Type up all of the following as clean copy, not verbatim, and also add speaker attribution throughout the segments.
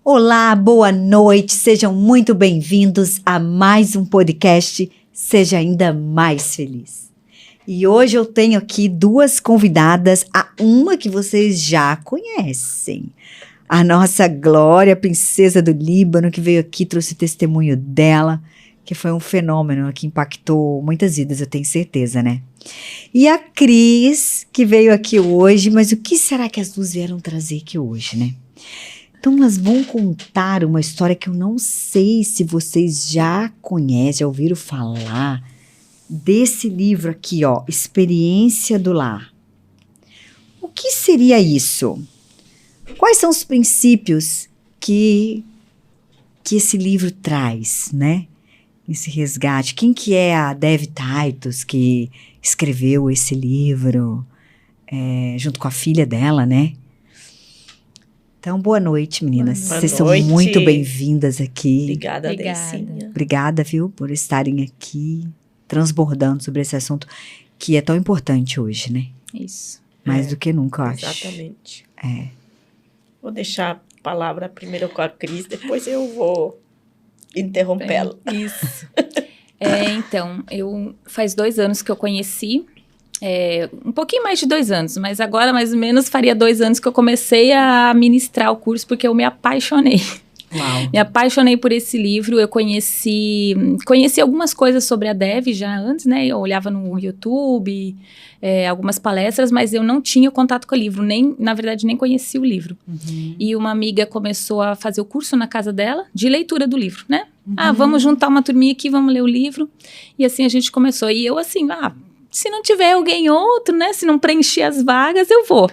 Speaker 1: Olá, boa noite, sejam muito bem-vindos a mais um podcast Seja Ainda Mais Feliz. E hoje eu tenho aqui duas convidadas, uma que vocês já conhecem, a nossa Glória, princesa do Líbano, que veio aqui, trouxe testemunho dela, que foi um fenômeno que impactou muitas vidas, eu tenho certeza, né? E a Cris, que veio aqui hoje, mas o que será que as duas vieram trazer aqui hoje, né? Então, elas vão contar uma história que eu não sei se vocês já conhecem, já ouviram falar desse livro aqui, ó, Experiência do Lar. O que seria isso? Quais são os princípios que esse livro traz, né? Esse resgate. Quem que é a Dev Titus que escreveu esse livro, junto com a filha dela, né? Então, boa noite, meninas. Vocês são muito bem-vindas aqui.
Speaker 2: Obrigada, Deicinha.
Speaker 1: Obrigada, viu, por estarem aqui transbordando sobre esse assunto que é tão importante hoje, né?
Speaker 2: Isso.
Speaker 1: Mais do que nunca, eu acho.
Speaker 2: Exatamente.
Speaker 3: Vou deixar a palavra primeiro com a Cris, depois eu vou interrompê-la.
Speaker 2: Isso. Então, faz 2 anos que eu conheci, um pouquinho mais de 2 anos, mas agora mais ou menos faria 2 anos que eu comecei a ministrar o curso, porque eu me apaixonei.
Speaker 1: Uau.
Speaker 2: Me apaixonei por esse livro. Eu conheci algumas coisas sobre a Dev já antes, né? Eu olhava no YouTube, algumas palestras, mas eu não tinha contato com o livro, na verdade, nem conhecia o livro.
Speaker 1: Uhum.
Speaker 2: E uma amiga começou a fazer o curso na casa dela, de leitura do livro, né? Uhum. Vamos juntar uma turminha aqui, vamos ler o livro. E assim a gente começou. E eu assim, se não tiver alguém outro, né? Se não preencher as vagas, eu vou.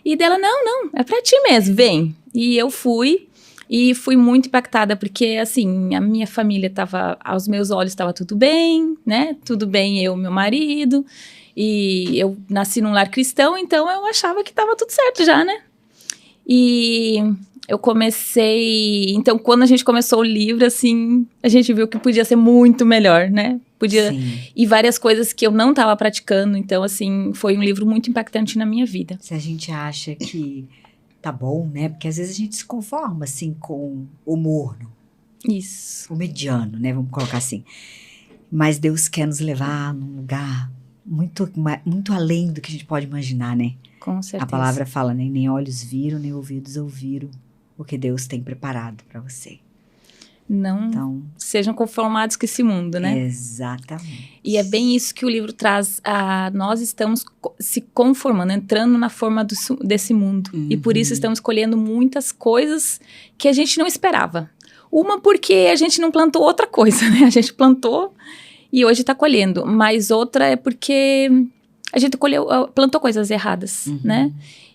Speaker 2: E dela, não, é pra ti mesmo, vem. E eu fui. E fui muito impactada, porque, assim, a minha família estava, aos meus olhos, estava tudo bem, né? Tudo bem, eu e meu marido. E eu nasci num lar cristão, então eu achava que estava tudo certo já, né? E eu comecei... Então, quando a gente começou o livro, assim, a gente viu que podia ser muito melhor, né? Podia...
Speaker 1: Sim.
Speaker 2: E várias coisas que eu não estava praticando. Então, assim, foi um livro muito impactante na minha vida.
Speaker 1: Se a gente acha que tá bom, né? Porque às vezes a gente se conforma, assim, com o morno.
Speaker 2: Isso.
Speaker 1: O mediano, né? Vamos colocar assim. Mas Deus quer nos levar num lugar muito, muito além do que a gente pode imaginar, né?
Speaker 2: Com certeza.
Speaker 1: A palavra fala, né? Nem olhos viram, nem ouvidos ouviram o que Deus tem preparado para você.
Speaker 2: Não sejam conformados com esse mundo, né?
Speaker 1: Exatamente.
Speaker 2: E é bem isso que o livro traz. Nós estamos se conformando, entrando na forma desse mundo.
Speaker 1: Uhum.
Speaker 2: E por isso estamos colhendo muitas coisas que a gente não esperava. Uma porque a gente não plantou outra coisa, né? A gente plantou e hoje está colhendo. Mas outra é porque a gente plantou coisas erradas, né?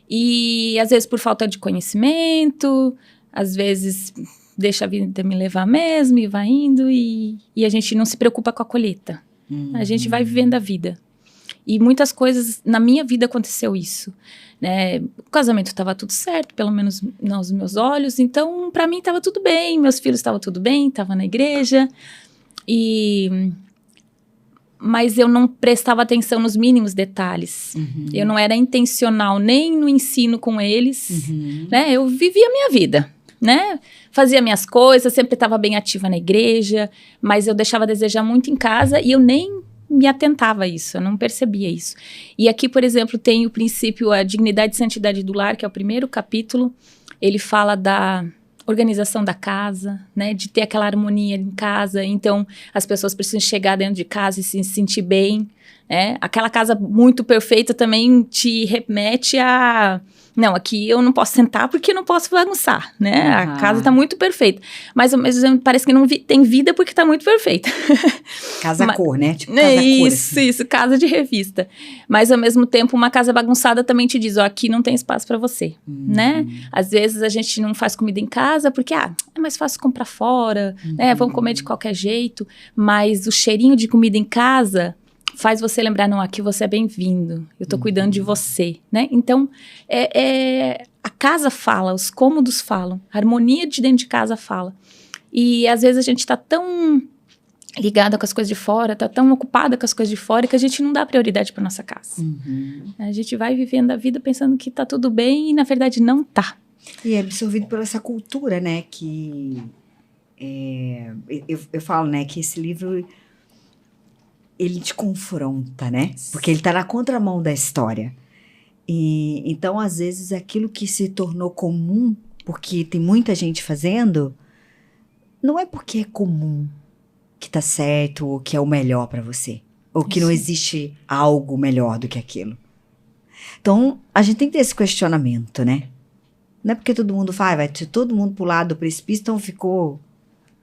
Speaker 2: E às vezes por falta de conhecimento, às vezes deixa a vida me levar mesmo e vai indo e a gente não se preocupa com a colheita. A gente vai vivendo a vida. E muitas coisas, na minha vida aconteceu isso, né? O casamento estava tudo certo, pelo menos nos meus olhos, então para mim estava tudo bem, meus filhos estavam tudo bem, estavam na igreja, mas eu não prestava atenção nos mínimos detalhes. Eu não era intencional nem no ensino com eles, né? Eu vivia a minha vida, né? Fazia minhas coisas, sempre estava bem ativa na igreja, mas eu deixava a desejar muito em casa e eu nem me atentava a isso, eu não percebia isso. E aqui, por exemplo, tem o princípio, a dignidade e santidade do lar, que é o primeiro capítulo. Ele fala da organização da casa, né, de ter aquela harmonia em casa. Então, as pessoas precisam chegar dentro de casa e se sentir bem, né? Aquela casa muito perfeita também te remete a... Não, aqui eu não posso sentar porque eu não posso bagunçar, né? A casa tá muito perfeita. Mas ao mesmo tempo parece que não tem vida porque tá muito perfeita.
Speaker 1: Casa-cor, né? Tipo casa-cor.
Speaker 2: Isso, casa de revista. Mas ao mesmo tempo uma casa bagunçada também te diz, aqui não tem espaço para você, né? Às vezes a gente não faz comida em casa porque, é mais fácil comprar fora, né? Vamos comer de qualquer jeito. Mas o cheirinho de comida em casa faz você lembrar, não, aqui você é bem-vindo, eu tô cuidando de você, né? Então, a casa fala, os cômodos falam, a harmonia de dentro de casa fala. E às vezes a gente tá tão ligada com as coisas de fora, tá tão ocupada com as coisas de fora que a gente não dá prioridade pra nossa casa. A gente vai vivendo a vida pensando que tá tudo bem e na verdade não tá.
Speaker 1: E é absorvido por essa cultura, né? Que eu falo, né? Que esse livro ele te confronta, né? Porque ele tá na contramão da história. E então, às vezes, aquilo que se tornou comum, porque tem muita gente fazendo, não é porque é comum que tá certo ou que é o melhor para você, ou que não existe algo melhor do que aquilo. Então, a gente tem que ter esse questionamento, né? Não é porque todo mundo faz, vai todo mundo pular do precipício, então ficou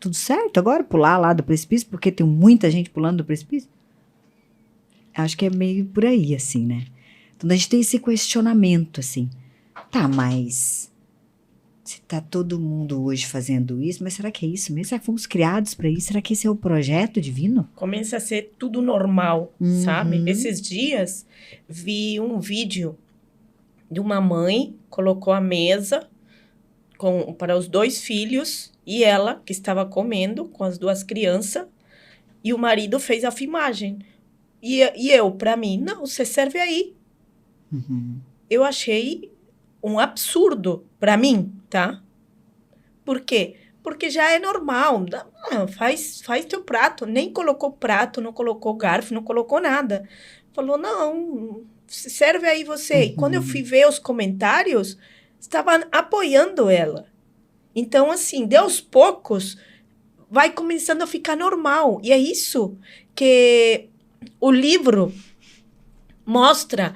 Speaker 1: tudo certo agora pular lá do precipício, porque tem muita gente pulando do precipício? Acho que é meio por aí, assim, né? Então, a gente tem esse questionamento, assim. Tá, mas se tá todo mundo hoje fazendo isso, mas será que é isso mesmo? Será que fomos criados para isso? Será que esse é o projeto divino?
Speaker 3: Começa a ser tudo normal, sabe? Esses dias, vi um vídeo de uma mãe, colocou a mesa para os 2 filhos e ela, que estava comendo com as 2 crianças, e o marido fez a filmagem. E eu, para mim, não, você serve aí. Eu achei um absurdo para mim, tá? Por quê? Porque já é normal. Faz teu prato. Nem colocou prato, não colocou garfo, não colocou nada. Falou, não, serve aí você. E quando eu fui ver os comentários, estavam apoiando ela. Então, assim, de aos poucos, vai começando a ficar normal. E é isso que o livro mostra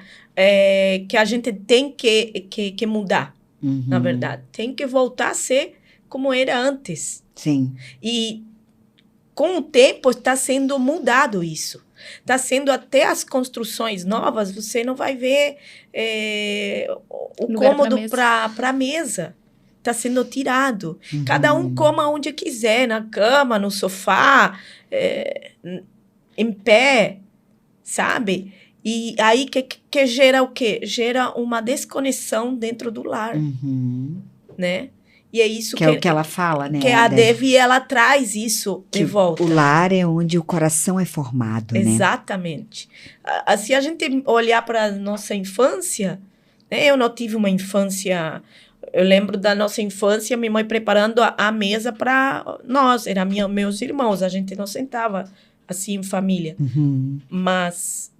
Speaker 3: que a gente tem que mudar, na verdade. Tem que voltar a ser como era antes.
Speaker 1: Sim.
Speaker 3: E com o tempo está sendo mudado isso. Está sendo até as construções novas, você não vai ver o
Speaker 2: Lugar
Speaker 3: cômodo
Speaker 2: pra
Speaker 3: para a mesa. Está sendo tirado. Cada um coma onde quiser, na cama, no sofá, em pé, sabe? E aí que gera o quê? Gera uma desconexão dentro do lar, né? E é isso
Speaker 1: que é o que ela fala, né?
Speaker 3: Que a Devi, ela traz isso de volta.
Speaker 1: O lar é onde o coração é formado, né?
Speaker 3: Exatamente. Se a gente olhar para a nossa infância, né? Eu não tive uma infância... Eu lembro da nossa infância, minha mãe preparando a mesa para nós. Eram meus irmãos, a gente não sentava assim em família. Mas...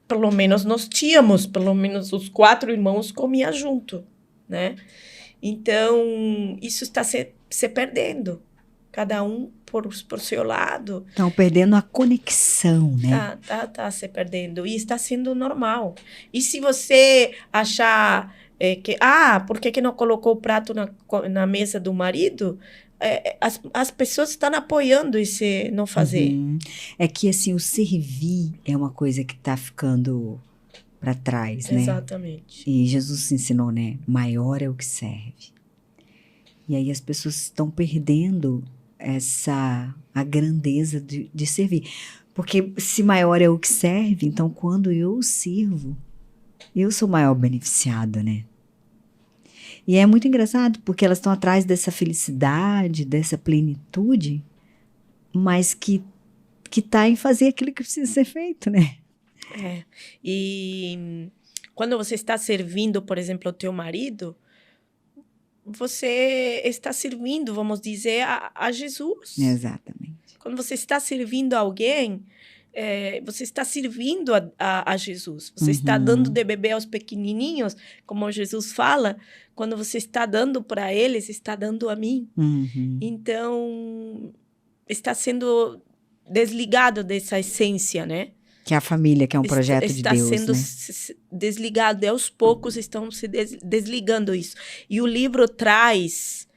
Speaker 3: pelo menos nós tínhamos, pelo menos os 4 irmãos comiam junto, né? Então, isso está se perdendo. Cada um por seu lado.
Speaker 1: Estão perdendo a conexão, né?
Speaker 3: Tá se perdendo. E está sendo normal. E se você achar por que não colocou o prato na mesa do marido... as pessoas estão apoiando esse não fazer.
Speaker 1: É que, assim, o servir é uma coisa que está ficando para trás, né?
Speaker 3: Exatamente.
Speaker 1: E Jesus ensinou, né? Maior é o que serve. E aí as pessoas estão perdendo a grandeza de servir. Porque se maior é o que serve, então quando eu sirvo, eu sou o maior beneficiado, né? E é muito engraçado, porque elas estão atrás dessa felicidade, dessa plenitude, mas que tá em fazer aquilo que precisa ser feito, né?
Speaker 3: E quando você está servindo, por exemplo, o teu marido, você está servindo, vamos dizer, a Jesus.
Speaker 1: Exatamente.
Speaker 3: Quando você está servindo alguém, você está servindo a Jesus. Você está dando de beber aos pequenininhos, como Jesus fala. Quando você está dando para eles, está dando a mim. Então, está sendo desligado dessa essência, né?
Speaker 1: Que é a família, que é um projeto de Deus,
Speaker 3: né? Está sendo desligado. E aos poucos estão se desligando isso. E o livro traz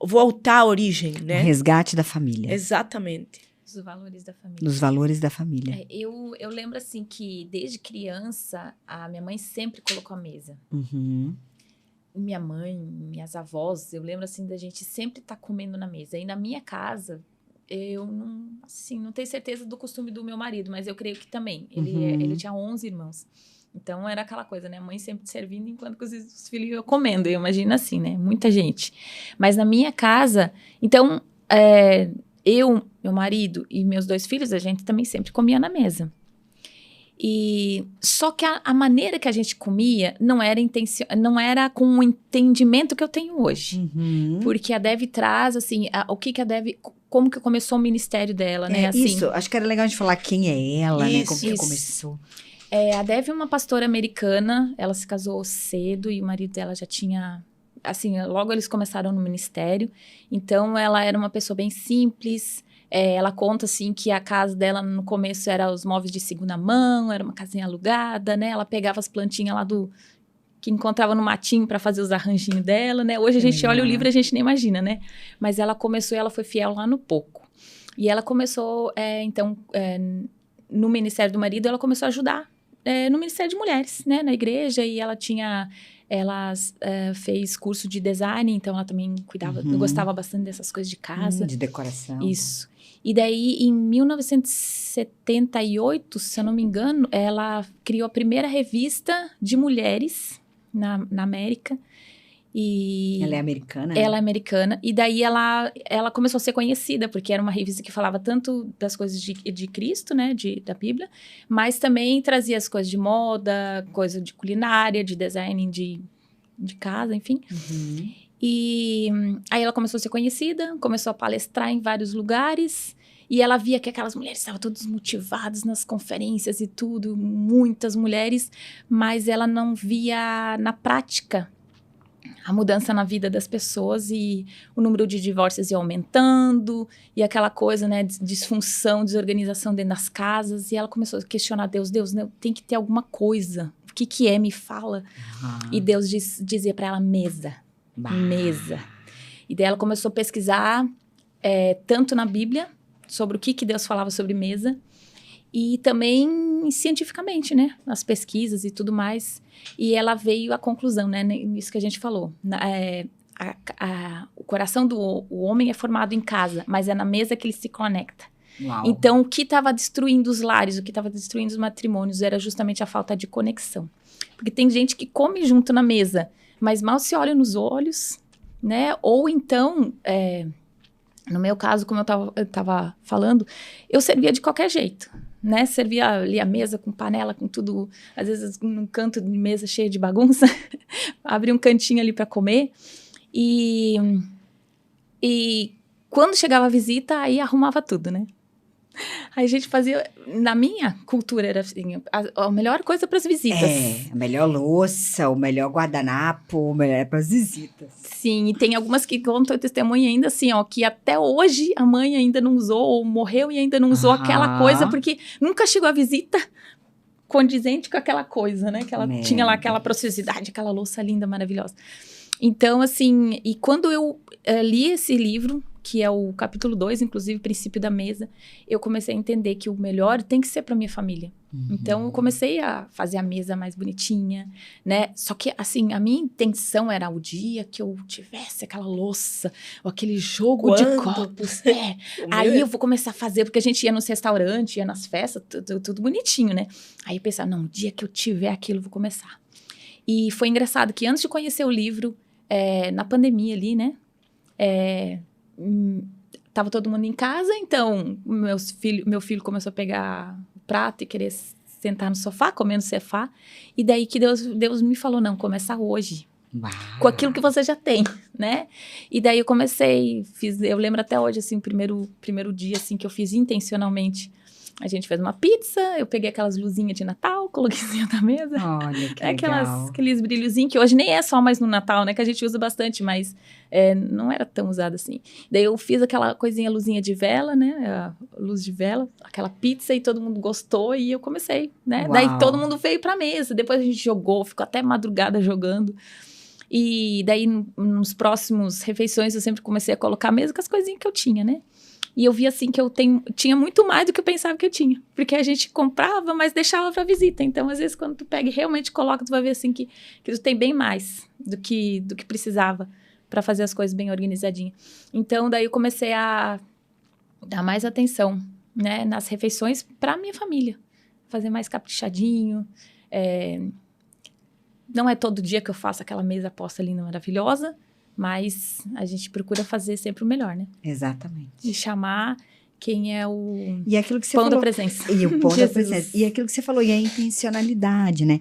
Speaker 3: voltar à origem, né?
Speaker 1: O resgate da família.
Speaker 3: Exatamente.
Speaker 2: Dos valores da família.
Speaker 1: Dos valores da família.
Speaker 2: Eu lembro, assim, que desde criança, a minha mãe sempre colocou a mesa. Minha mãe, minhas avós, eu lembro, assim, da gente sempre estar comendo na mesa. E na minha casa, eu não tenho certeza do costume do meu marido, mas eu creio que também. Ele tinha 11 irmãos. Então, era aquela coisa, né? A mãe sempre servindo enquanto que os filhos iam comendo. Eu imagino assim, né? Muita gente. Mas na minha casa, então, eu, meu marido e meus 2 filhos, a gente também sempre comia na mesa. E só que a maneira que a gente comia não era com o entendimento que eu tenho hoje. Porque a Dev traz, assim, o que a Dev... Como que começou o ministério dela, né? Assim,
Speaker 1: Isso, acho que era legal a gente falar quem é ela, né? Como que
Speaker 2: isso.
Speaker 1: começou.
Speaker 2: A Dev é uma pastora americana, ela se casou cedo e o marido dela já tinha... Assim, logo eles começaram no ministério. Então, ela era uma pessoa bem simples. Ela conta, assim, que a casa dela, no começo, era os móveis de segunda mão, era uma casinha alugada, né? Ela pegava as plantinhas lá que encontrava no matinho para fazer os arranjinhos dela, né? Hoje a gente olha o livro e a gente nem imagina, né? Mas ela começou e ela foi fiel lá no pouco. E ela começou, no ministério do marido, ela começou a ajudar no ministério de mulheres, né? Na igreja, e ela fez curso de design, então ela também cuidava, gostava bastante dessas coisas de casa.
Speaker 1: De decoração.
Speaker 2: Isso. E daí, em 1978, se eu não me engano, ela criou a primeira revista de mulheres na América. E
Speaker 1: ela é americana, né?
Speaker 2: Ela é americana. E daí ela começou a ser conhecida, porque era uma revista que falava tanto das coisas de Cristo, né? Da Bíblia, mas também trazia as coisas de moda, coisa de culinária, de design de casa, enfim. E aí ela começou a ser conhecida, começou a palestrar em vários lugares. E ela via que aquelas mulheres estavam todas motivadas nas conferências e tudo, muitas mulheres, mas ela não via na prática a mudança na vida das pessoas, e o número de divórcios ia aumentando, e aquela coisa, né, de disfunção, desorganização dentro das casas, e ela começou a questionar Deus, né, tem que ter alguma coisa, o que é, me fala. E Deus dizia para ela, mesa. E daí ela começou a pesquisar, tanto na Bíblia, sobre o que Deus falava sobre mesa, e também cientificamente, né? As pesquisas e tudo mais. E ela veio à conclusão, né? Nisso que a gente falou. O coração do homem é formado em casa, mas é na mesa que ele se conecta.
Speaker 1: Uau.
Speaker 2: Então, o que estava destruindo os lares, o que estava destruindo os matrimônios era justamente a falta de conexão. Porque tem gente que come junto na mesa, mas mal se olha nos olhos, né? Ou então... no meu caso, como eu tava falando, eu servia de qualquer jeito, né? Servia ali a mesa com panela, com tudo, às vezes num canto de mesa cheio de bagunça, abria um cantinho ali para comer. E quando chegava a visita, aí arrumava tudo, né? Aí a gente fazia, na minha cultura, era assim, a melhor coisa para as visitas.
Speaker 1: A melhor louça, o melhor guardanapo, o melhor para as visitas.
Speaker 2: Sim, e tem algumas que contam testemunha ainda assim, ó, que até hoje a mãe ainda não usou, ou morreu e ainda não usou aquela coisa, porque nunca chegou a visita condizente com aquela coisa, né? Que ela tinha lá aquela preciosidade, aquela louça linda, maravilhosa. Então, assim, e quando eu li esse livro, que é o capítulo 2, inclusive, Princípio da Mesa, eu comecei a entender que o melhor tem que ser para minha família. Então, eu comecei a fazer a mesa mais bonitinha, né? Só que, assim, a minha intenção era o dia que eu tivesse aquela louça, ou aquele jogo de copos. Aí eu vou começar a fazer, porque a gente ia nos restaurantes, ia nas festas, tudo bonitinho, né? Aí eu pensava, não, o dia que eu tiver aquilo, eu vou começar. E foi engraçado que antes de conhecer o livro, na pandemia ali, né? Tava todo mundo em casa, então meu filho começou a pegar o prato e querer sentar no sofá, comer no sofá, e daí que Deus me falou, não, começa hoje, com aquilo que você já tem, né? E daí eu comecei, eu lembro até hoje, assim, o primeiro dia, assim, que eu fiz intencionalmente. A gente fez uma pizza, eu peguei aquelas luzinhas de Natal, coloquei em cima da mesa.
Speaker 1: Olha, que legal.
Speaker 2: Aqueles brilhozinhos que hoje nem é só mais no Natal, né? Que a gente usa bastante, mas não era tão usado assim. Daí eu fiz aquela coisinha, luzinha de vela, né? A luz de vela, aquela pizza, e todo mundo gostou e eu comecei, né?
Speaker 1: Uau.
Speaker 2: Daí todo mundo veio pra mesa, depois a gente jogou, ficou até madrugada jogando. E daí, nos próximos refeições, eu sempre comecei a colocar a mesa com as coisinhas que eu tinha, né? E eu vi, assim, que eu tinha muito mais do que eu pensava que eu tinha. Porque a gente comprava, mas deixava para visita. Então, às vezes, quando tu pega e realmente coloca, tu vai ver, assim, que tu tem bem mais do que precisava para fazer as coisas bem organizadinhas. Então, daí eu comecei a dar mais atenção, né, nas refeições para minha família. Fazer mais caprichadinho. Não é todo dia que eu faço aquela mesa posta linda, maravilhosa, mas a gente procura fazer sempre o melhor, né?
Speaker 1: Exatamente.
Speaker 2: De chamar quem é o
Speaker 1: E aquilo que você
Speaker 2: pão
Speaker 1: falou,
Speaker 2: da presença.
Speaker 1: E o pão da
Speaker 2: Jesus.
Speaker 1: presença. E aquilo que você falou, e a intencionalidade, né?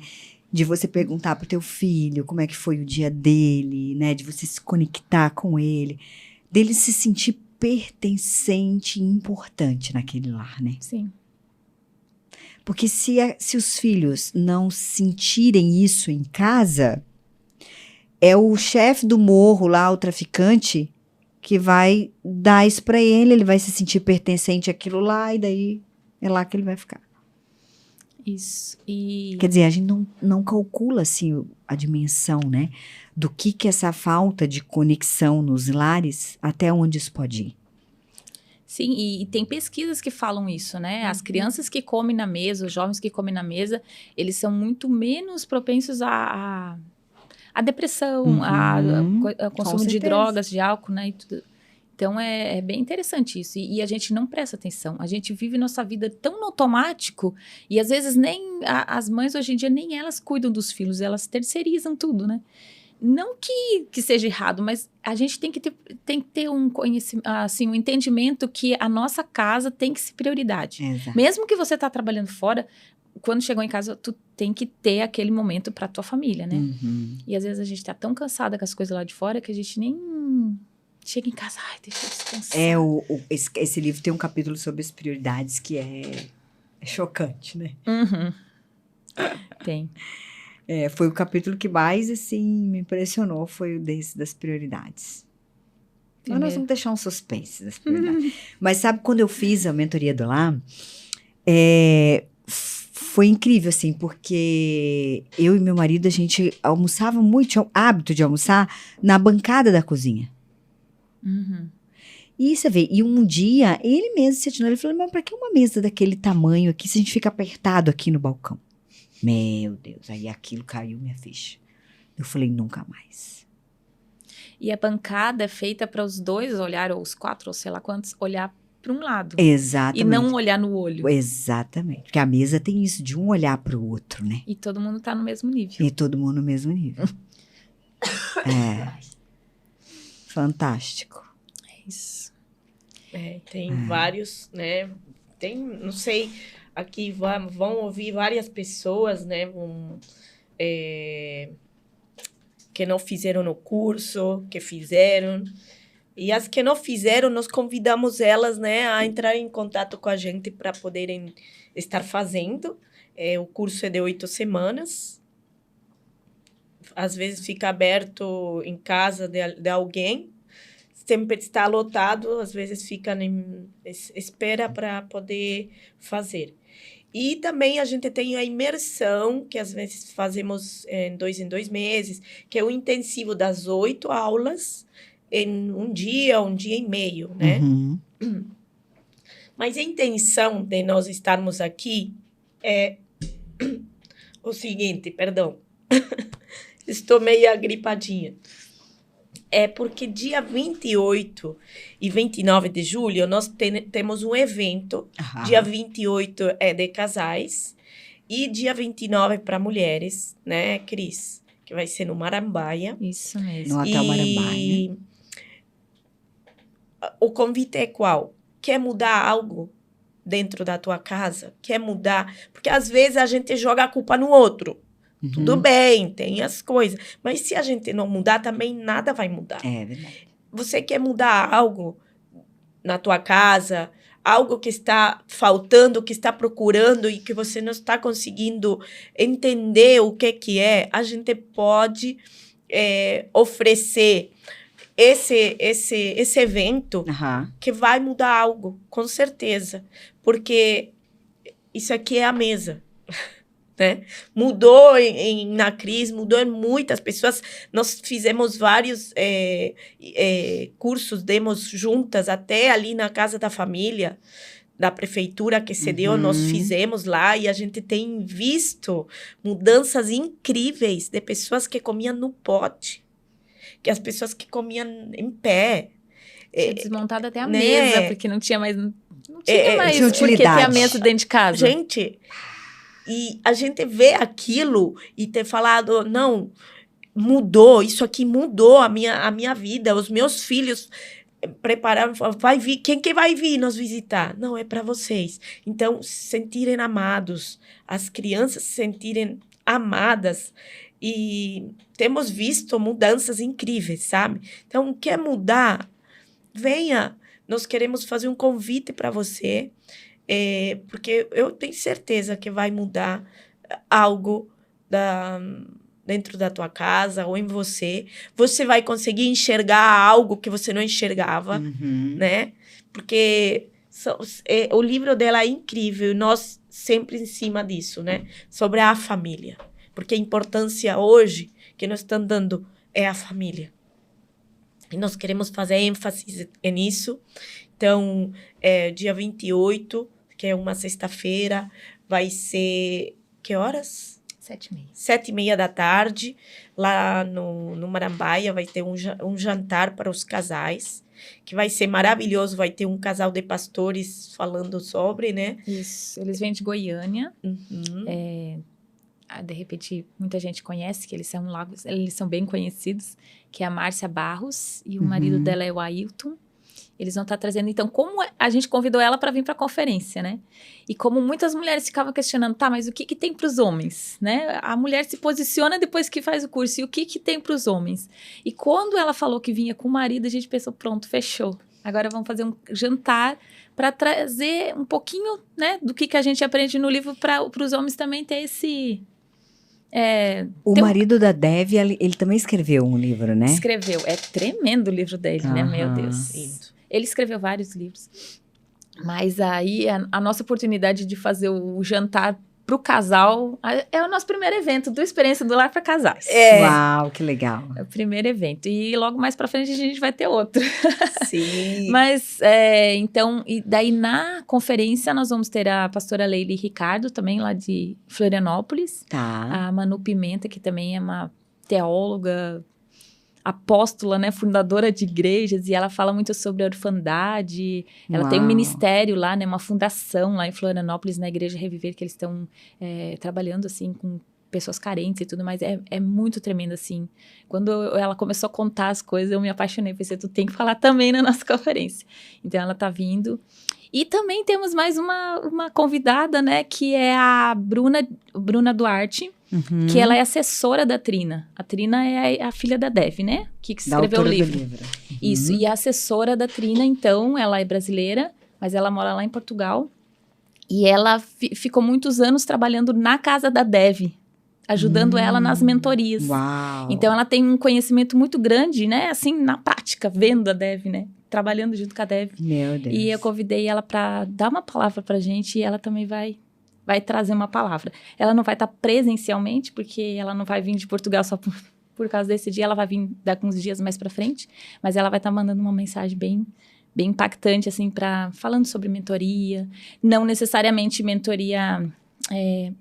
Speaker 1: De você perguntar pro teu filho como é que foi o dia dele, né? De você se conectar com ele, dele se sentir pertencente e importante naquele lar, né?
Speaker 2: Sim.
Speaker 1: Porque se os filhos não sentirem isso em casa, é o chefe do morro lá, o traficante, que vai dar isso pra ele vai se sentir pertencente àquilo lá, e daí é lá que ele vai ficar.
Speaker 2: Isso. E
Speaker 1: Quer dizer, a gente não calcula, assim, a dimensão, né? Do que essa falta de conexão nos lares, até onde isso pode ir.
Speaker 2: sim, e tem pesquisas que falam isso, né? As crianças que comem na mesa, os jovens que comem na mesa, eles são muito menos propensos a depressão, a consumo de
Speaker 1: certeza.
Speaker 2: drogas, de álcool, né? E tudo. Então, é bem interessante isso. E a gente não presta atenção. A gente vive nossa vida tão no automático e, às vezes, nem as mães, hoje em dia, nem elas cuidam dos filhos. Elas terceirizam tudo, né? Não que seja errado, mas a gente tem que ter um conhecimento, assim, um entendimento que a nossa casa tem que ser prioridade.
Speaker 1: Exato.
Speaker 2: Mesmo que você tá trabalhando fora, quando chegou em casa, tu tem que ter aquele momento pra tua família, né?
Speaker 1: Uhum.
Speaker 2: E às vezes a gente tá tão cansada com as coisas lá de fora que a gente nem chega em casa, ai, deixa eu descansar.
Speaker 1: Esse livro tem um capítulo sobre as prioridades que é chocante, né?
Speaker 2: Uhum. Tem.
Speaker 1: Foi o capítulo que mais, assim, me impressionou, foi o desse das prioridades. Então, nós vamos deixar um suspense das prioridades. Mas sabe, quando eu fiz a mentoria do Lar, foi incrível, assim, porque eu e meu marido, a gente almoçava muito, tinha o hábito de almoçar na bancada da cozinha.
Speaker 2: Uhum.
Speaker 1: E você vê, e um dia, ele mesmo se atinou, ele falou, mas pra que uma mesa daquele tamanho aqui, se a gente fica apertado aqui no balcão? Meu Deus, aí aquilo caiu minha ficha. Eu falei, nunca mais.
Speaker 2: E a bancada é feita para os dois olhar, ou os 4, ou sei lá quantos, olhar para um lado.
Speaker 1: Exatamente.
Speaker 2: E não olhar no olho.
Speaker 1: Exatamente. Porque a mesa tem isso, de um olhar pro outro, né?
Speaker 2: E todo mundo tá no mesmo nível.
Speaker 1: E todo mundo no mesmo nível. Fantástico.
Speaker 2: É isso.
Speaker 3: Tem vários, né? Tem, não sei, aqui vão ouvir várias pessoas, né? Que não fizeram no curso, que fizeram. E as que não fizeram, nós convidamos elas, né, a entrar em contato com a gente para poderem estar fazendo. O curso é de 8 semanas. Às vezes fica aberto em casa de alguém. Sempre está lotado, às vezes fica em espera para poder fazer. E também a gente tem a imersão, que às vezes fazemos em 2 meses, que é o intensivo das 8 aulas em um dia e meio, né?
Speaker 1: Uhum.
Speaker 3: Mas a intenção de nós estarmos aqui é o seguinte, perdão, estou meio agripadinha. É porque dia 28 e 29 de julho nós temos um evento.
Speaker 1: Aham.
Speaker 3: Dia 28 é de casais e dia 29 para mulheres, né, Cris? Que vai ser no Marambaia.
Speaker 2: Isso mesmo.
Speaker 1: No Hotel Marambaia.
Speaker 3: O convite é qual? Quer mudar algo dentro da tua casa? Quer mudar? Porque às vezes a gente joga a culpa no outro. Tudo bem, tem as coisas. Mas se a gente não mudar, também nada vai mudar.
Speaker 1: É verdade.
Speaker 3: Você quer mudar algo na tua casa, algo que está faltando, que está procurando e que você não está conseguindo entender o que é, a gente pode oferecer esse evento que vai mudar algo, com certeza. Porque isso aqui é a mesa. Né? Mudou na crise, mudou em muitas pessoas. Nós fizemos vários cursos, demos juntas, até ali na Casa da Família, da prefeitura que cedeu, nós fizemos lá, e a gente tem visto mudanças incríveis de pessoas que comiam no pote, que as pessoas que comiam em pé.
Speaker 2: Tinha desmontado até a
Speaker 3: né?
Speaker 2: mesa, porque não tinha mais... Não tinha mais
Speaker 1: tinha
Speaker 2: por que ter a
Speaker 1: utilidade.
Speaker 2: mesa dentro de casa.
Speaker 3: Gente... E a gente vê aquilo e ter falado, não, mudou, isso aqui mudou a minha vida. Os meus filhos preparar, vai vir, quem que vai vir nos visitar? Não, é para vocês. Então, se sentirem amados, as crianças se sentirem amadas, e temos visto mudanças incríveis, sabe? Então, quer mudar? Venha, nós queremos fazer um convite para você, porque eu tenho certeza que vai mudar algo dentro da tua casa ou em você. Você vai conseguir enxergar algo que você não enxergava, né? Porque o livro dela é incrível e nós sempre em cima disso, né? Sobre a família. Porque a importância hoje que nós estamos dando é a família. E nós queremos fazer ênfase nisso. Então, dia 28, que é uma sexta-feira, vai ser... Que horas?
Speaker 2: 7h30.
Speaker 3: 7h30 da tarde, lá no Marambaia, vai ter um jantar para os casais, que vai ser maravilhoso. Vai ter um casal de pastores falando sobre, né?
Speaker 2: Isso, eles vêm de Goiânia. De repente, muita gente conhece, que eles são bem conhecidos, que é a Márcia Barros e o marido dela é o Ailton. Eles vão estar trazendo, então, como a gente convidou ela para vir para a conferência, né? E como muitas mulheres ficavam questionando, tá, mas o que tem para os homens, né? A mulher se posiciona depois que faz o curso, e o que tem para os homens? E quando ela falou que vinha com o marido, a gente pensou, pronto, fechou. Agora vamos fazer um jantar para trazer um pouquinho, né, do que a gente aprende no livro para os homens também ter esse...
Speaker 1: O marido da Dev, ele também escreveu um livro, né?
Speaker 2: Escreveu. É tremendo o livro dele, né? Meu Deus.
Speaker 3: Lindo.
Speaker 2: Ele escreveu vários livros. Mas aí, a nossa oportunidade de fazer o jantar pro casal é o nosso primeiro evento do Experiência do Lar para Casais.
Speaker 1: Uau, que legal.
Speaker 2: É o primeiro evento. E logo mais para frente a gente vai ter outro.
Speaker 3: Sim.
Speaker 2: Mas, então, e daí na conferência nós vamos ter a pastora Leila Ricardo, também lá de Florianópolis.
Speaker 1: Tá.
Speaker 2: A Manu Pimenta, que também é uma teóloga, apóstola, né, fundadora de igrejas, e ela fala muito sobre a orfandade. Ela tem um ministério lá, né, uma fundação lá em Florianópolis, na Igreja Reviver, que eles estão trabalhando, assim, com pessoas carentes e tudo mais. É muito tremendo, assim. Quando ela começou a contar as coisas, eu me apaixonei. Pensei, tu tem que falar também na nossa conferência. Então, ela tá vindo. E também temos mais uma convidada, né, que é a Bruna Duarte, que ela é assessora da Trina. A Trina é a filha da Dev, né? Que escreveu o livro. Isso, e a assessora da Trina, então, ela é brasileira, mas ela mora lá em Portugal. E ela ficou muitos anos trabalhando na casa da Dev, ajudando ela nas mentorias.
Speaker 1: Uau.
Speaker 2: Então, ela tem um conhecimento muito grande, né? Assim, na prática, vendo a Dev, né? Trabalhando junto com a Dev.
Speaker 1: Meu Deus.
Speaker 2: E eu convidei ela para dar uma palavra pra gente, e ela também vai trazer uma palavra. Ela não vai estar presencialmente, porque ela não vai vir de Portugal só por causa desse dia, ela vai vir daqui uns dias mais para frente, mas ela vai estar mandando uma mensagem bem impactante, assim, falando sobre mentoria, não necessariamente mentoria,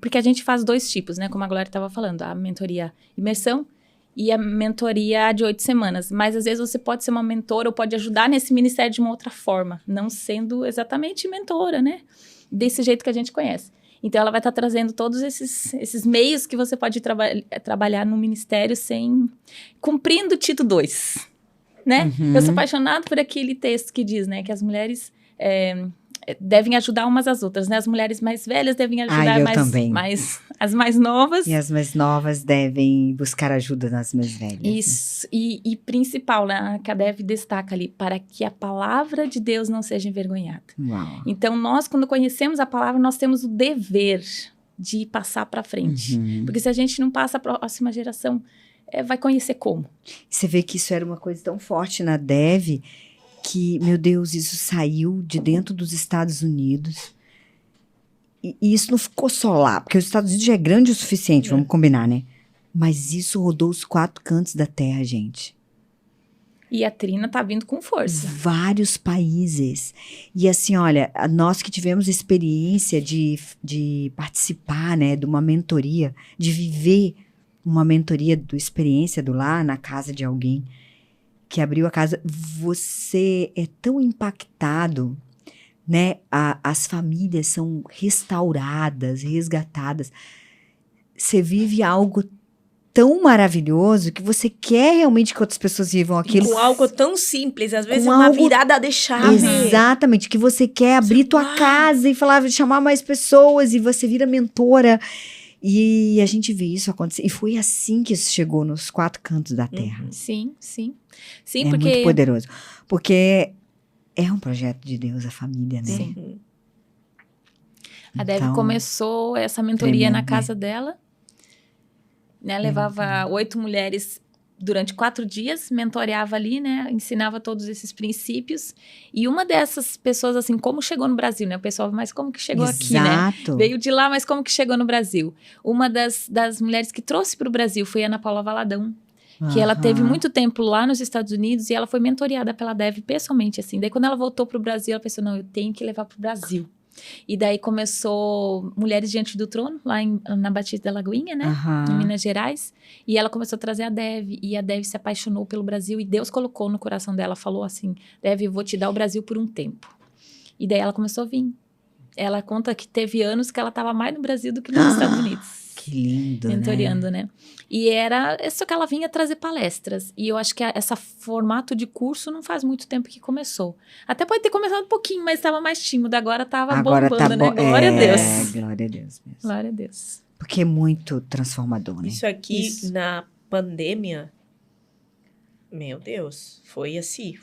Speaker 2: porque a gente faz 2 tipos, né, como a Glória estava falando, a mentoria imersão e a mentoria de 8 semanas, mas às vezes você pode ser uma mentora ou pode ajudar nesse ministério de uma outra forma, não sendo exatamente mentora, né, desse jeito que a gente conhece. Então, ela vai estar trazendo todos esses meios que você pode trabalhar no ministério cumprindo o Tito 2, né? Eu sou apaixonada por aquele texto que diz, né, que as mulheres devem ajudar umas às outras, né? As mulheres mais velhas devem ajudar as mais novas.
Speaker 1: E as mais novas devem buscar ajuda nas mais velhas.
Speaker 2: Isso. E principal, né, que a Dev destaca ali, para que a palavra de Deus não seja envergonhada.
Speaker 1: Uau.
Speaker 2: Então, nós, quando conhecemos a palavra, nós temos o dever de passar para frente. Porque se a gente não passa para a próxima geração, vai conhecer como.
Speaker 1: Você vê que isso era uma coisa tão forte na Dev, que, meu Deus, isso saiu de dentro dos Estados Unidos. E isso não ficou só lá, porque os Estados Unidos já é grande o suficiente, vamos combinar, né? Mas isso rodou os 4 cantos da terra, gente.
Speaker 2: E a Trina tá vindo com força.
Speaker 1: Vários países. E assim, olha, nós que tivemos experiência de participar, né, de uma mentoria, de viver uma mentoria do Experiência do Lar na casa de alguém que abriu a casa, você é tão impactado, né? As famílias são restauradas, resgatadas. Você vive algo tão maravilhoso que você quer realmente que outras pessoas vivam aquilo.
Speaker 3: Com algo tão simples, às vezes
Speaker 1: Com
Speaker 3: é uma
Speaker 1: algo-
Speaker 3: virada de chave.
Speaker 1: Exatamente, que você quer abrir tua
Speaker 3: Uau.
Speaker 1: casa e falar, chamar mais pessoas e você vira mentora. E a gente vê isso acontecer. E foi assim que isso chegou nos 4 cantos da Terra.
Speaker 2: Sim, sim. Sim,
Speaker 1: É
Speaker 2: porque...
Speaker 1: muito poderoso. Porque é um projeto de Deus, a família, né?
Speaker 2: Sim.
Speaker 3: Uhum.
Speaker 2: A Dev
Speaker 1: Então,
Speaker 2: começou essa mentoria
Speaker 1: tremendo,
Speaker 2: na casa dela, né? Levava 8 mulheres durante 4 dias, mentoreava ali, né? Ensinava todos esses princípios. E uma dessas pessoas, assim, como chegou no Brasil, né? O pessoal, mas como que chegou aqui, né?
Speaker 1: Exato.
Speaker 2: Veio de lá, mas como que chegou no Brasil? Uma das mulheres que trouxe para o Brasil foi a Ana Paula Valadão, que ela teve
Speaker 1: Aham.
Speaker 2: muito tempo lá nos Estados Unidos e ela foi mentoreada pela Dev pessoalmente, assim. Daí, quando ela voltou para o Brasil, ela pensou, não, eu tenho que levar para o Brasil. E daí começou Mulheres Diante do Trono, lá na Batista da Lagoinha, né?
Speaker 1: Aham.
Speaker 2: Em Minas Gerais. E ela começou a trazer a Dev. E a Dev se apaixonou pelo Brasil. E Deus colocou no coração dela, falou assim, Dev, eu vou te dar o Brasil por um tempo. E daí ela começou a vir. Ela conta que teve anos que ela estava mais no Brasil do que nos Estados Unidos.
Speaker 1: Que lindo,
Speaker 2: Mentoreando,
Speaker 1: né?
Speaker 2: né? E era só que ela vinha trazer palestras. E eu acho que esse formato de curso não faz muito tempo que começou. Até pode ter começado um pouquinho, mas estava mais tímido. Agora estava
Speaker 1: Agora
Speaker 2: bombando,
Speaker 1: tá
Speaker 2: né?
Speaker 1: bom.
Speaker 2: Glória a Deus.
Speaker 1: Glória a Deus mesmo.
Speaker 2: Glória a Deus.
Speaker 1: Porque é muito transformador, né?
Speaker 3: Isso aqui,
Speaker 2: Isso.
Speaker 3: na pandemia, meu Deus, foi assim,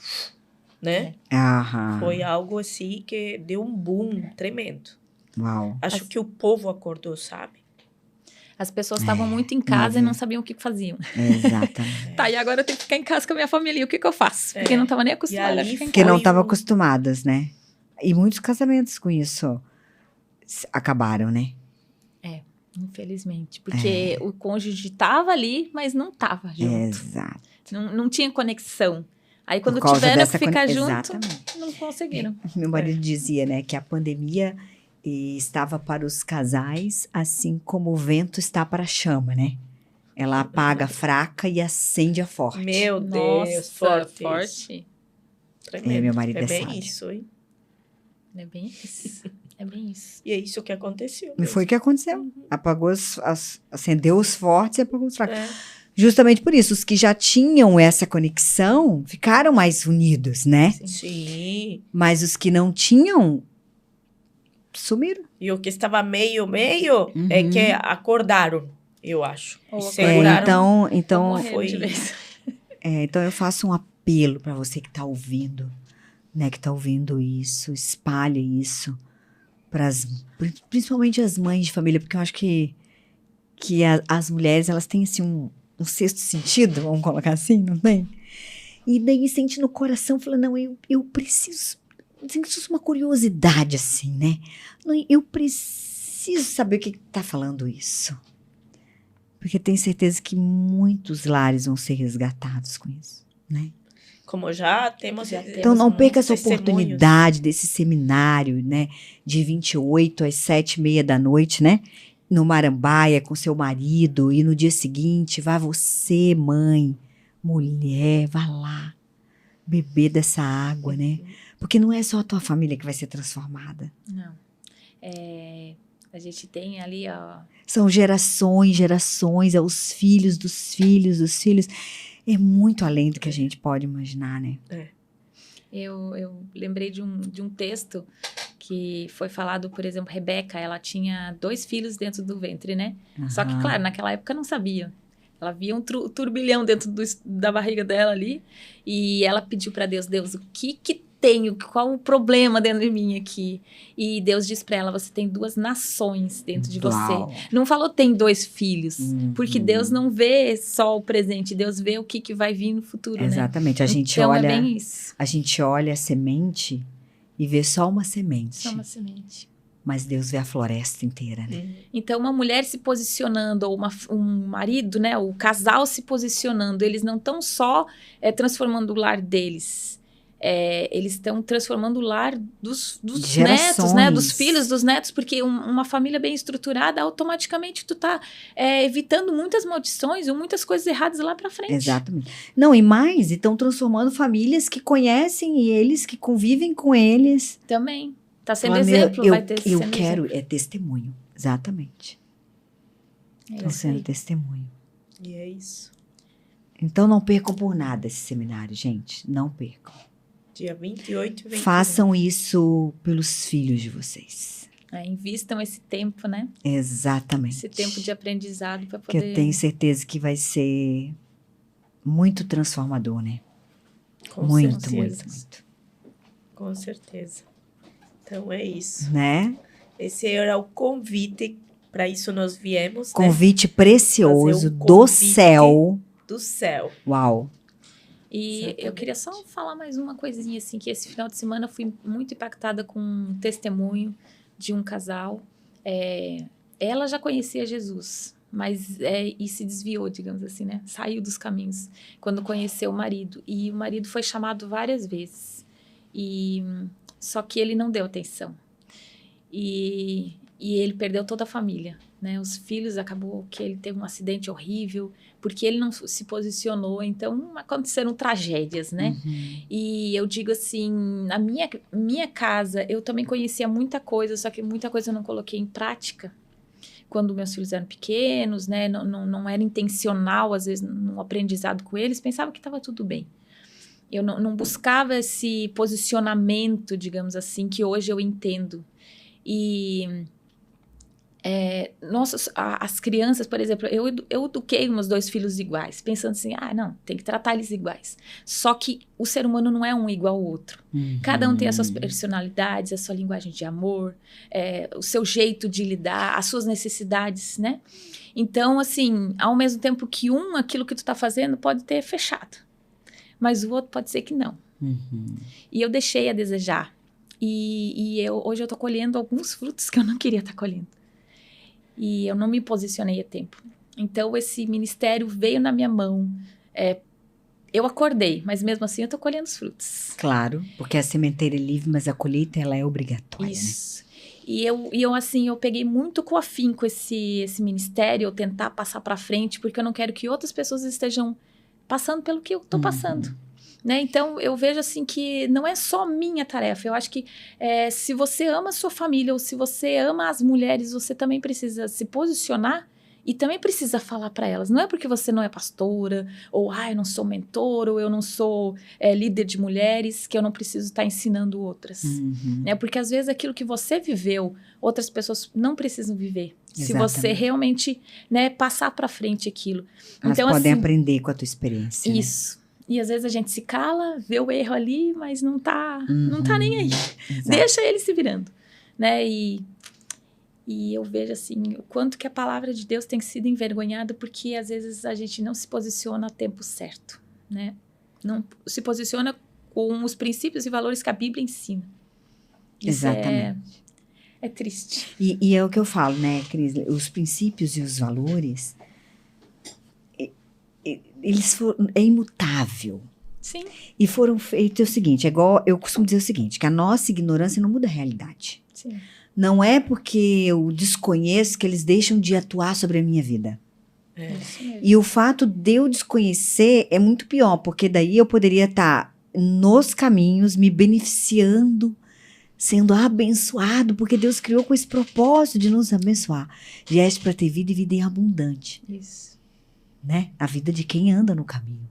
Speaker 3: né?
Speaker 1: Aham.
Speaker 3: Foi algo assim que deu um boom tremendo.
Speaker 1: Uau.
Speaker 3: Acho que o povo acordou, sabe?
Speaker 2: As pessoas estavam muito em casa e não sabiam o que faziam.
Speaker 1: Exatamente.
Speaker 2: Tá, e agora eu tenho que ficar em casa com a minha família. E o que eu faço? Porque não estava nem acostumada a
Speaker 3: ali
Speaker 2: ficar em
Speaker 1: Porque
Speaker 2: casa.
Speaker 1: não
Speaker 3: Foi
Speaker 1: estavam
Speaker 3: um-
Speaker 1: acostumadas, né? E muitos casamentos com isso acabaram, né?
Speaker 2: Infelizmente. Porque o cônjuge estava ali, mas não estava junto.
Speaker 1: Exato.
Speaker 2: Não tinha conexão. Aí quando
Speaker 1: Por causa
Speaker 2: tiveram que
Speaker 1: dessa
Speaker 2: ficar junto,
Speaker 1: Exatamente.
Speaker 2: não conseguiram.
Speaker 1: Meu marido dizia, né, que a pandemia estava para os casais, assim como o vento está para a chama, né? Ela apaga a fraca e acende a forte.
Speaker 3: Meu Deus,
Speaker 2: Nossa,
Speaker 3: forte.
Speaker 2: forte.
Speaker 3: Tremendo.
Speaker 1: É, meu marido
Speaker 3: é
Speaker 1: é
Speaker 3: bem
Speaker 1: sábio.
Speaker 3: isso, hein?
Speaker 2: É bem isso. É bem isso.
Speaker 3: E é isso que aconteceu.
Speaker 1: E foi o que aconteceu. Apagou acendeu os fortes e apagou os fracos.
Speaker 3: É.
Speaker 1: Justamente por isso, os que já tinham essa conexão ficaram mais unidos, né?
Speaker 3: Sim.
Speaker 1: Mas os que não tinham sumiram.
Speaker 3: E o que estava meio, é
Speaker 1: Uhum.
Speaker 3: que acordaram, eu acho.
Speaker 2: Ou
Speaker 3: E
Speaker 2: acordaram.
Speaker 3: seguraram.
Speaker 1: Então,
Speaker 2: Morreram
Speaker 3: foi-
Speaker 2: de vez.
Speaker 1: então eu faço um apelo para você que está ouvindo, né? Que está ouvindo isso, espalhe isso principalmente as mães de família, porque eu acho que as mulheres elas têm assim um sexto sentido, vamos colocar assim, não tem? E daí sente no coração, falando, não, eu preciso, sinto uma curiosidade assim, né? Não, eu preciso saber o que está falando isso. Porque tenho certeza que muitos lares vão ser resgatados com isso, né?
Speaker 3: Como já temos.
Speaker 1: Então não perca essa
Speaker 3: testemunhos.
Speaker 1: oportunidade desse seminário, né? De 28 às 7h30 da noite, né? No Marambaia, com seu marido. E no dia seguinte, vá você, mãe, mulher, vá lá. Beber dessa água, né? Porque não é só a tua família que vai ser transformada.
Speaker 2: Não. A gente tem ali, ó.
Speaker 1: São gerações, é os filhos dos filhos dos filhos. É muito além do que a gente pode imaginar, né?
Speaker 2: Eu lembrei de um texto que foi falado, por exemplo, Rebeca, ela tinha 2 filhos dentro do ventre, né? Só que,
Speaker 1: Aham.
Speaker 2: claro, naquela época não sabia. Ela via um turbilhão dentro da barriga dela ali e ela pediu para Deus, o que tenho? Qual o problema dentro de mim aqui? E Deus disse para ela, você tem 2 nações dentro de
Speaker 1: Uau.
Speaker 2: você. Não falou tem 2 filhos,
Speaker 1: Uhum.
Speaker 2: porque Deus não vê só o presente, Deus vê o que vai vir no futuro, né?
Speaker 1: Exatamente. A gente
Speaker 2: Então
Speaker 1: olha.
Speaker 2: é bem isso.
Speaker 1: A gente olha a semente e vê só uma semente.
Speaker 2: Só uma semente.
Speaker 1: Mas Deus vê a floresta inteira, né?
Speaker 2: Então, uma mulher se posicionando, ou um marido, né? O casal se posicionando, eles não estão só transformando o lar deles. Eles estão transformando o lar dos netos, né? Dos filhos, dos netos, porque uma família bem estruturada, automaticamente tu tá evitando muitas maldições ou muitas coisas erradas lá pra frente.
Speaker 1: Exatamente. Não, e mais, estão transformando famílias que conhecem eles, que convivem com eles.
Speaker 2: Também. Tá sendo
Speaker 1: Fala,
Speaker 2: exemplo,
Speaker 1: eu
Speaker 2: vai ter
Speaker 1: Eu
Speaker 2: sendo
Speaker 1: quero,
Speaker 2: exemplo.
Speaker 1: testemunho. Exatamente.
Speaker 2: É
Speaker 1: Estão
Speaker 2: isso
Speaker 1: sendo
Speaker 2: aí.
Speaker 1: testemunho.
Speaker 3: E é isso.
Speaker 1: Então não percam por nada esse seminário, gente. Não percam.
Speaker 3: Dia 28 e 29.
Speaker 1: Façam isso pelos filhos de vocês.
Speaker 2: Invistam esse tempo, né?
Speaker 1: Exatamente.
Speaker 2: Esse tempo de aprendizado para
Speaker 1: Que
Speaker 2: poder...
Speaker 1: eu tenho certeza que vai ser muito transformador, né?
Speaker 3: Com
Speaker 1: Muito,
Speaker 3: certeza.
Speaker 1: muito, muito.
Speaker 3: Com certeza. Então é isso.
Speaker 1: Né?
Speaker 3: Esse era o convite. Para isso nós viemos,
Speaker 1: Convite precioso
Speaker 3: Fazer um
Speaker 1: do
Speaker 3: convite
Speaker 1: céu.
Speaker 3: do céu.
Speaker 1: Uau.
Speaker 2: E
Speaker 3: Exatamente.
Speaker 2: eu queria só falar mais uma coisinha, assim, que esse final de semana eu fui muito impactada com um testemunho de um casal. Ela já conhecia Jesus, mas e se desviou, digamos assim, né? Saiu dos caminhos quando conheceu o marido. E o marido foi chamado várias vezes. Só que ele não deu atenção. E ele perdeu toda a família, né? Os filhos, acabou que ele teve um acidente horrível, porque ele não se posicionou. Então, aconteceram tragédias, né?
Speaker 1: Uhum.
Speaker 2: E eu digo assim, na minha casa, eu também conhecia muita coisa, só que muita coisa eu não coloquei em prática. Quando meus filhos eram pequenos, né? Não era intencional, às vezes, no aprendizado com eles, pensava que estava tudo bem. Eu não buscava esse posicionamento, digamos assim, que hoje eu entendo. E as crianças, por exemplo, eu eduquei meus 2 filhos iguais, pensando assim, não, tem que tratar eles iguais. Só que o ser humano não é um igual ao outro.
Speaker 1: Uhum.
Speaker 2: Cada um tem as suas personalidades, a sua linguagem de amor, o seu jeito de lidar, as suas necessidades, né? Então, assim, ao mesmo tempo que aquilo que tu tá fazendo pode ter fechado, mas o outro pode ser que não.
Speaker 1: Uhum.
Speaker 2: E eu deixei a desejar. Hoje eu tô colhendo alguns frutos que eu não queria estar colhendo. E eu não me posicionei a tempo. Então, esse ministério veio na minha mão. Eu acordei, mas mesmo assim eu tô colhendo os frutos.
Speaker 1: Claro, porque a sementeira é livre, mas a colheita ela é obrigatória,
Speaker 2: Isso. Né? E eu assim, eu peguei muito com afinco esse ministério, eu tentar passar para frente, porque eu não quero que outras pessoas estejam passando pelo que eu tô passando. Né? Então, eu vejo assim que não é só minha tarefa. Eu acho que se você ama a sua família ou se você ama as mulheres, você também precisa se posicionar e também precisa falar para elas. Não é porque você não é pastora, ou eu não sou mentor, ou eu não sou líder de mulheres, que eu não preciso estar ensinando outras.
Speaker 1: Uhum.
Speaker 2: Né? Porque às vezes aquilo que você viveu, outras pessoas não precisam viver.
Speaker 1: Exatamente.
Speaker 2: Se você realmente, né, passar para frente aquilo.
Speaker 1: Elas
Speaker 2: então,
Speaker 1: podem
Speaker 2: assim,
Speaker 1: aprender com a tua experiência.
Speaker 2: Isso. Né? E às vezes a gente se cala, vê o erro ali, mas não tá nem aí.
Speaker 1: Exato.
Speaker 2: Deixa ele se virando, né? E eu vejo assim, o quanto que a palavra de Deus tem sido envergonhada, porque às vezes a gente não se posiciona a tempo certo, né? Não se posiciona com os princípios e valores que a Bíblia ensina. Isso
Speaker 1: Exatamente.
Speaker 2: É triste.
Speaker 1: E é o que eu falo, né, Cris? Os princípios e os valores... é imutável.
Speaker 2: Sim.
Speaker 1: E foram feitos o seguinte, igual eu costumo dizer o seguinte, que a nossa ignorância não muda a realidade.
Speaker 2: Sim.
Speaker 1: Não é porque eu desconheço que eles deixam de atuar sobre a minha vida.
Speaker 2: Isso mesmo.
Speaker 1: E o fato de eu desconhecer é muito pior, porque daí eu poderia estar nos caminhos, me beneficiando, sendo abençoado, porque Deus criou com esse propósito de nos abençoar. Vieste para ter vida e vida em abundante.
Speaker 2: Isso.
Speaker 1: Né? A vida de quem anda no caminho,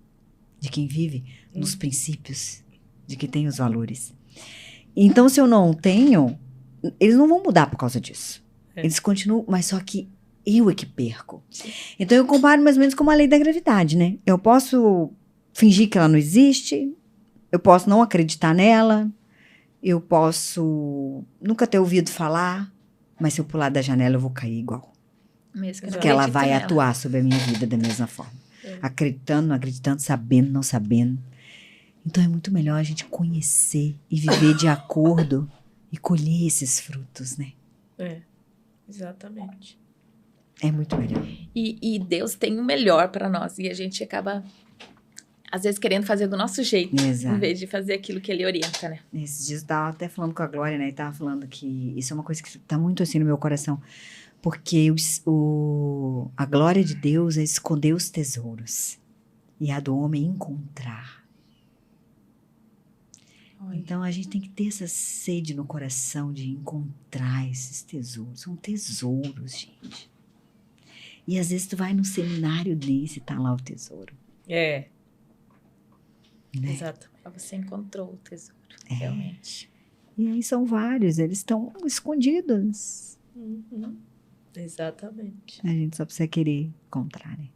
Speaker 1: de quem vive nos princípios, de quem tem os valores. Então, se eu não tenho, eles não vão mudar por causa disso. Eles continuam, mas só que eu é que perco.
Speaker 2: Sim.
Speaker 1: Então, eu comparo mais ou menos com a lei da gravidade, né? Eu posso fingir que ela não existe, eu posso não acreditar nela, eu posso nunca ter ouvido falar, mas se eu pular da janela eu vou cair igual. Porque ela vai atuar sobre a minha vida da mesma forma. Acreditando, não acreditando, sabendo, não sabendo. Então é muito melhor a gente conhecer e viver de acordo e colher esses frutos, né?
Speaker 3: Exatamente.
Speaker 1: É muito melhor.
Speaker 2: E Deus tem o melhor para nós. E a gente acaba, às vezes, querendo fazer do nosso jeito.
Speaker 1: Exato.
Speaker 2: Em vez de fazer aquilo que Ele orienta, né?
Speaker 1: Esses dias eu tava até falando com a Glória, né? E tava falando que isso é uma coisa que tá muito assim no meu coração. Porque a glória de Deus é esconder os tesouros. E a do homem é encontrar. Então, a gente tem que ter essa sede no coração de encontrar esses tesouros. São tesouros, gente. E às vezes tu vai num seminário desse e tá lá o tesouro.
Speaker 3: É.
Speaker 1: Né?
Speaker 3: Exato.
Speaker 2: Você encontrou o tesouro, realmente.
Speaker 1: E aí são vários, eles estão escondidos.
Speaker 3: Exatamente.
Speaker 1: A gente só precisa querer encontrar, né?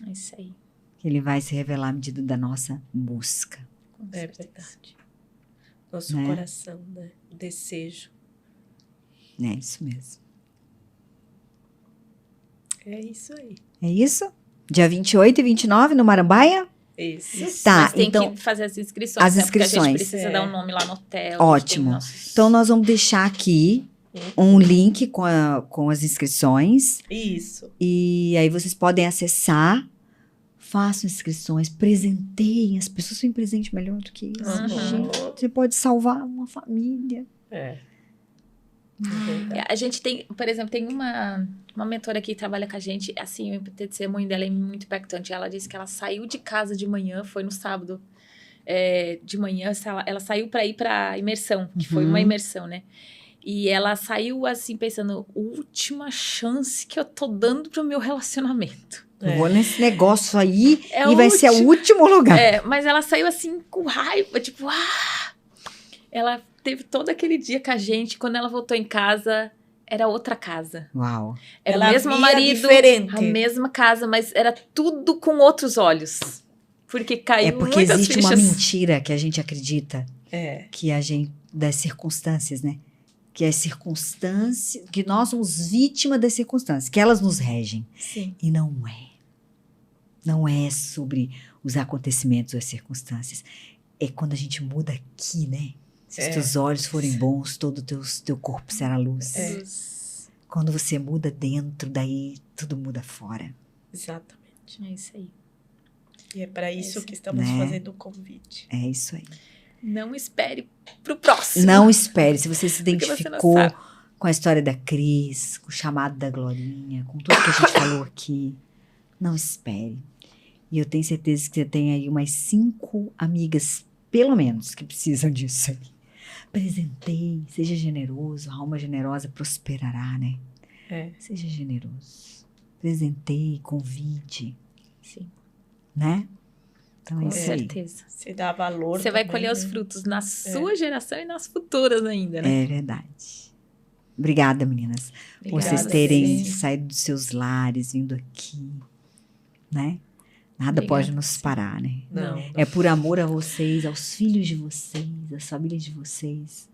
Speaker 2: É isso aí.
Speaker 1: Que ele vai se revelar à medida da nossa busca.
Speaker 2: Com
Speaker 3: É
Speaker 2: certeza.
Speaker 3: verdade. Nosso
Speaker 1: Né?
Speaker 3: coração, né? O desejo.
Speaker 1: É isso mesmo.
Speaker 3: É isso aí.
Speaker 1: É isso? Dia 28 e 29 no Marambaia?
Speaker 3: Isso.
Speaker 1: Tá,
Speaker 2: Mas tem
Speaker 1: então-
Speaker 2: que fazer as inscrições,
Speaker 1: As
Speaker 2: né? Porque a
Speaker 1: inscrições.
Speaker 2: gente precisa
Speaker 3: É.
Speaker 2: dar um nome lá no hotel.
Speaker 1: Ótimo. Então, nós vamos deixar aqui um link com as inscrições.
Speaker 3: Isso.
Speaker 1: E aí vocês podem acessar, façam inscrições, presenteiem. As pessoas têm presente melhor do que isso.
Speaker 2: Uhum.
Speaker 1: Gente, você pode salvar uma família.
Speaker 3: É. Verdade.
Speaker 2: A gente tem, por exemplo, tem uma mentora que trabalha com a gente, assim, o testemunho dela é muito impactante. Ela disse que ela saiu de casa de manhã, foi no sábado, de manhã, ela saiu para ir para imersão, que foi uma imersão, né? E ela saiu assim, pensando, última chance que eu tô dando pro meu relacionamento.
Speaker 1: Eu vou nesse negócio aí
Speaker 2: É
Speaker 1: e vai ser o último lugar.
Speaker 2: Mas ela saiu assim com raiva, tipo, Ela teve todo aquele dia com a gente, quando ela voltou em casa, era outra casa.
Speaker 1: Uau.
Speaker 2: Era
Speaker 3: Ela
Speaker 2: o mesmo
Speaker 3: via
Speaker 2: marido,
Speaker 3: diferente.
Speaker 2: a mesma casa, mas era tudo com outros olhos. Porque caiu
Speaker 1: É porque
Speaker 2: muitas
Speaker 1: existe
Speaker 2: fichas.
Speaker 1: uma mentira que a gente acredita,
Speaker 3: É.
Speaker 1: que a gente, das circunstâncias, né? Que é circunstância, que nós somos vítima das circunstâncias, que elas nos regem.
Speaker 2: Sim.
Speaker 1: E não é. Não é sobre os acontecimentos ou as circunstâncias. É quando a gente muda aqui, né? Se os teus olhos forem bons, todo o teu corpo será luz. Quando você muda dentro, daí tudo muda fora.
Speaker 3: Exatamente.
Speaker 2: É isso aí.
Speaker 3: E é para isso que estamos
Speaker 1: Né?
Speaker 3: fazendo o convite.
Speaker 1: É isso aí.
Speaker 2: Não espere pro próximo.
Speaker 1: Não espere. Se você se
Speaker 2: Porque você não
Speaker 1: identificou
Speaker 2: sabe.
Speaker 1: com a história da Cris, com o chamado da Glorinha, com tudo que a gente falou aqui, não espere. E eu tenho certeza que você tem aí umas 5 amigas, pelo menos, que precisam disso aí. Presenteie, seja generoso, a alma generosa prosperará, né?
Speaker 3: É.
Speaker 1: Seja generoso. Presenteie, convide,
Speaker 2: Sim,
Speaker 1: né? Então é
Speaker 2: com
Speaker 1: isso aí.
Speaker 2: certeza.
Speaker 3: Se dá valor.
Speaker 2: Você vai
Speaker 3: também,
Speaker 2: colher os
Speaker 3: né?
Speaker 2: frutos na sua geração e nas futuras ainda, né?
Speaker 1: É verdade. Obrigada, meninas, por
Speaker 2: Obrigada
Speaker 1: vocês terem
Speaker 2: a você.
Speaker 1: saído dos seus lares, vindo aqui, né? Nada
Speaker 2: Obrigada
Speaker 1: pode
Speaker 2: a
Speaker 1: nos
Speaker 2: você.
Speaker 1: parar, né?
Speaker 3: Não.
Speaker 1: É por amor a vocês, aos filhos de vocês, às famílias de vocês.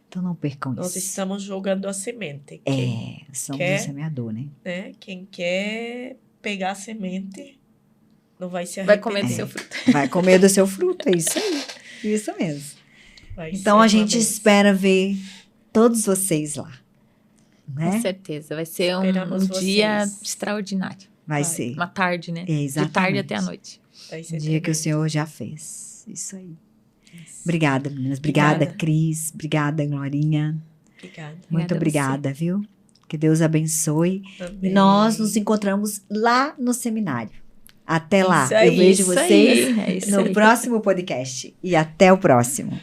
Speaker 1: Então não percam
Speaker 3: Nós
Speaker 1: isso.
Speaker 3: estamos jogando a semente. Quem,
Speaker 1: Somos
Speaker 3: quer-
Speaker 1: o semeador, né?
Speaker 3: né? Quem quer pegar a semente não vai se
Speaker 2: Vai
Speaker 3: arrepender.
Speaker 2: comer do seu fruto.
Speaker 1: Vai comer do seu fruto, é isso aí. Isso mesmo.
Speaker 3: Vai
Speaker 1: Então
Speaker 3: ser
Speaker 1: a
Speaker 3: uma
Speaker 1: gente
Speaker 3: bênção.
Speaker 1: espera ver todos vocês lá,
Speaker 2: Com
Speaker 1: né?
Speaker 2: certeza. Vai ser
Speaker 3: Esperamos
Speaker 2: um dia
Speaker 3: vocês.
Speaker 2: extraordinário.
Speaker 1: Vai
Speaker 3: Vai.
Speaker 1: ser.
Speaker 2: Uma tarde, né?
Speaker 1: É,
Speaker 2: De
Speaker 1: exatamente.
Speaker 2: tarde até a noite.
Speaker 3: Vai
Speaker 1: Um
Speaker 3: ser
Speaker 1: dia que o
Speaker 3: tremendo.
Speaker 1: Senhor já fez. Isso aí. Obrigada, meninas. Obrigada,
Speaker 3: Obrigada.
Speaker 1: Cris. Obrigada, Glorinha.
Speaker 3: Obrigada.
Speaker 1: Muito
Speaker 2: Obrigada a
Speaker 1: obrigada, viu? Que Deus abençoe. E
Speaker 3: Amém.
Speaker 1: nós nos encontramos lá no seminário. Até lá.
Speaker 3: Isso aí,
Speaker 1: Eu vejo
Speaker 3: isso
Speaker 1: vocês
Speaker 2: aí, é isso
Speaker 1: no
Speaker 2: aí.
Speaker 1: próximo podcast. E até o próximo.